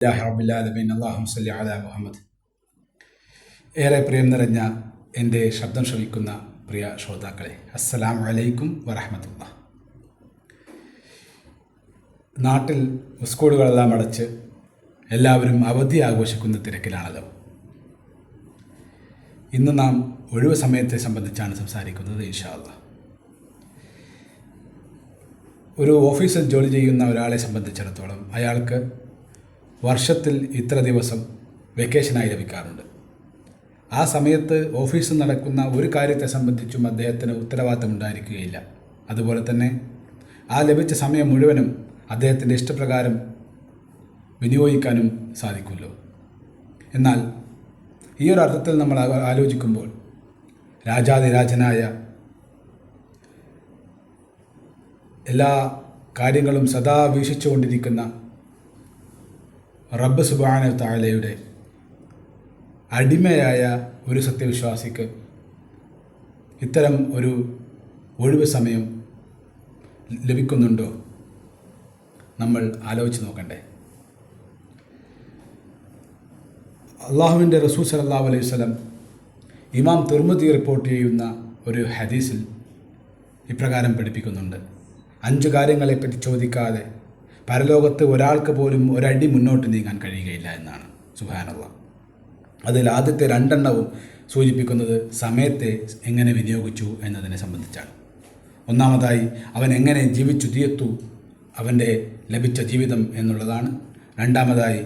അല്ലാഹുമ്മ സ്വല്ലി അലാ മുഹമ്മദ്. ഏറെ പ്രിയം നിറഞ്ഞ എൻ്റെ ശബ്ദം ശ്രവിക്കുന്ന പ്രിയ ശ്രോതാക്കളെ, അസ്സലാമു അലൈക്കും വറഹ്മത്തുള്ളാഹി. നാട്ടിൽ സ്കൂളുകളെല്ലാം അടച്ച് എല്ലാവരും അവധി ആഘോഷിക്കുന്ന തിരക്കിലാണല്ലോ. ഇന്ന് നാം ഒഴിവ് സമയത്തെ സംബന്ധിച്ചാണ് സംസാരിക്കുന്നത് ഇൻഷാ അല്ലാഹ്. ഒരു ഓഫീസിൽ ജോലി ചെയ്യുന്ന ഒരാളെ സംബന്ധിച്ചിടത്തോളം അയാൾക്ക് വർഷത്തിൽ ഇത്ര ദിവസം വെക്കേഷനായി ലഭിക്കാറുണ്ട്. ആ സമയത്ത് ഓഫീസിൽ നടക്കുന്ന ഒരു കാര്യത്തെ സംബന്ധിച്ചും അദ്ദേഹത്തിന് ഉത്തരവാദിത്തം ഉണ്ടായിരിക്കുകയില്ല. അതുപോലെ തന്നെ ആ ലഭിച്ച സമയം മുഴുവനും അദ്ദേഹത്തിൻ്റെ ഇഷ്ടപ്രകാരം വിനിയോഗിക്കാനും സാധിക്കുമല്ലോ. എന്നാൽ ഈ ഒരു അർത്ഥത്തിൽ നമ്മൾ ആലോചിക്കുമ്പോൾ രാജാതിരാജനായ എല്ലാ കാര്യങ്ങളും സദാ വീക്ഷിച്ചുകൊണ്ടിരിക്കുന്ന റബ്ബ് സുബ്ഹാനഹു തആലയുടെ അടിമയായ ഒരു സത്യവിശ്വാസിക്ക് ഇത്തരം ഒരു ഒഴിവ് സമയം ലഭിക്കുന്നുണ്ടോ? നമ്മൾ ആലോചിച്ച് നോക്കണ്ടേ. അള്ളാഹുവിൻ്റെ റസൂൽ സല്ലല്ലാഹു അലൈഹി വസല്ലം ഇമാം തിർമിദി റിപ്പോർട്ട് ചെയ്യുന്ന ഒരു ഹദീസിൽ ഇപ്രകാരം പഠിപ്പിക്കുന്നുണ്ട്: 5 കാര്യങ്ങളെപ്പറ്റി ചോദിക്കാതെ പരലോകത്ത് ഒരാൾക്ക് പോലും ഒരടി മുന്നോട്ട് നീങ്ങാൻ കഴിയുകയില്ല എന്നാണ്. സുബ്ഹാനല്ലാഹ്. അതിൽ ആദ്യത്തെ 2 എണ്ണവും സൂചിപ്പിക്കുന്നത് സമയത്തെ എങ്ങനെ വിനിയോഗിച്ചു എന്നതിനെ സംബന്ധിച്ചാണ്. ഒന്നാമതായി അവൻ എങ്ങനെ ജീവിച്ചു തീർത്തു അവൻ്റെ ലഭിച്ച ജീവിതം എന്നുള്ളതാണ്. രണ്ടാമതായി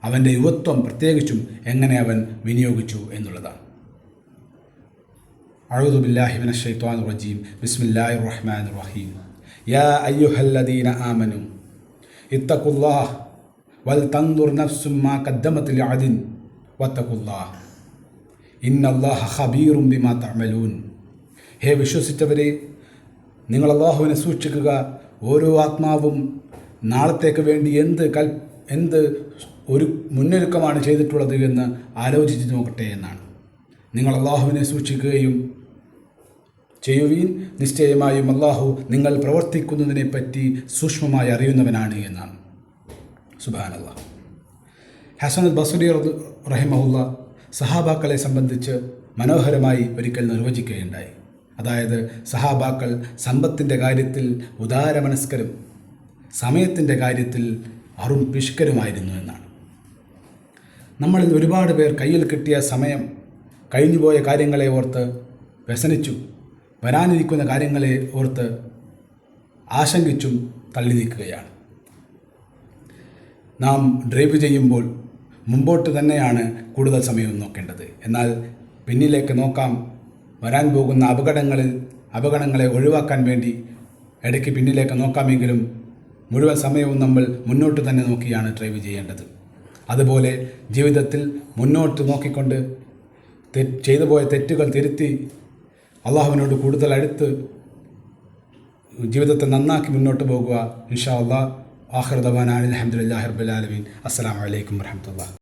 അവൻ്റെ യുവത്വം പ്രത്യേകിച്ചും എങ്ങനെ അവൻ വിനിയോഗിച്ചു എന്നുള്ളതാണ്. അഊദു ബില്ലാഹി മിനശ് ശൈത്വാനിർ റജീം. ബിസ്മില്ലാഹിർ റഹ്മാനിർ റഹീം. യാ അയ്യുഹല്ലദീന ആമനൂ ഇത്തഖുല്ലാഹ് വൽ തൻദുർ നഫ്സും മാ ഖദ്ദമത് ലിഅദിൻ വത്തഖുല്ലാഹ് ഇന്നല്ലാഹ ഖബീറും ബിമാ തഅമലൂൻ. ഹേ വിശ്വസിച്ചവരെ, നിങ്ങൾ അല്ലാഹുവിനെ സൂക്ഷിക്കുക. ഓരോ ആത്മാവും നാളത്തേക്ക് വേണ്ടി എന്ത് ഒരു മുന്നൊരുക്കമാണ് ചെയ്തിട്ടുള്ളത് എന്ന് ആലോചിച്ച് നോക്കട്ടെ എന്നാണ്. നിങ്ങൾ അല്ലാഹുവിനെ സൂക്ഷിക്കുകയും ചെയ്യുവീൻ. നിശ്ചയമായും അല്ലാഹു നിങ്ങൾ പ്രവർത്തിക്കുന്നതിനെപ്പറ്റി സൂക്ഷ്മമായി അറിയുന്നവനാണ് എന്നാണ്. സുബ്ഹാനല്ലാഹ്. ഹസൻ അൽ ബസ്രി റഹിമഹുല്ല സഹാബാക്കളെ സംബന്ധിച്ച് മനോഹരമായി ഒരിക്കൽ നിർവചിക്കുകയുണ്ടായി. അതായത് സഹാബാക്കൾ സമ്പത്തിൻ്റെ കാര്യത്തിൽ ഉദാരമനസ്കരും സമയത്തിൻ്റെ കാര്യത്തിൽ പിഷ്കരുമായിരുന്നു എന്നാണ്. നമ്മളിൽ ഒരുപാട് പേർ കയ്യിൽ കിട്ടിയ സമയം കഴിഞ്ഞുപോയ കാര്യങ്ങളെ ഓർത്ത് വ്യസനിച്ചു, വരാനിരിക്കുന്ന കാര്യങ്ങളെ ഓർത്ത് ആശങ്കിച്ചും തള്ളി നീക്കുകയാണ്. നാം ഡ്രൈവ് ചെയ്യുമ്പോൾ മുമ്പോട്ട് തന്നെയാണ് കൂടുതൽ സമയം നോക്കേണ്ടത്. എന്നാൽ പിന്നിലേക്ക് നോക്കാം. വരാൻ പോകുന്ന അപകടങ്ങളെ ഒഴിവാക്കാൻ വേണ്ടി ഇടയ്ക്ക് പിന്നിലേക്ക് നോക്കാമെങ്കിലും മുഴുവൻ സമയവും നമ്മൾ മുന്നോട്ട് തന്നെ നോക്കിയാണ് ഡ്രൈവ് ചെയ്യേണ്ടത്. അതുപോലെ ജീവിതത്തിൽ മുന്നോട്ട് നോക്കിക്കൊണ്ട് ചെയ്തു പോയ തെറ്റുകൾ തിരുത്തി അള്ളാഹുവിനോട് കൂടുതൽ അടുത്ത് ജീവിതത്തെ നന്നാക്കി മുന്നോട്ട് പോകുക. ഇൻഷാ അല്ലാഹ്. ആഖിറു ദഅ്വാനാ അൽഹംദുലില്ലാഹി റബ്ബിൽ ആലമീൻ. അസ്സലാമു അലൈക്കും വറഹ്മത്തുള്ളാഹി.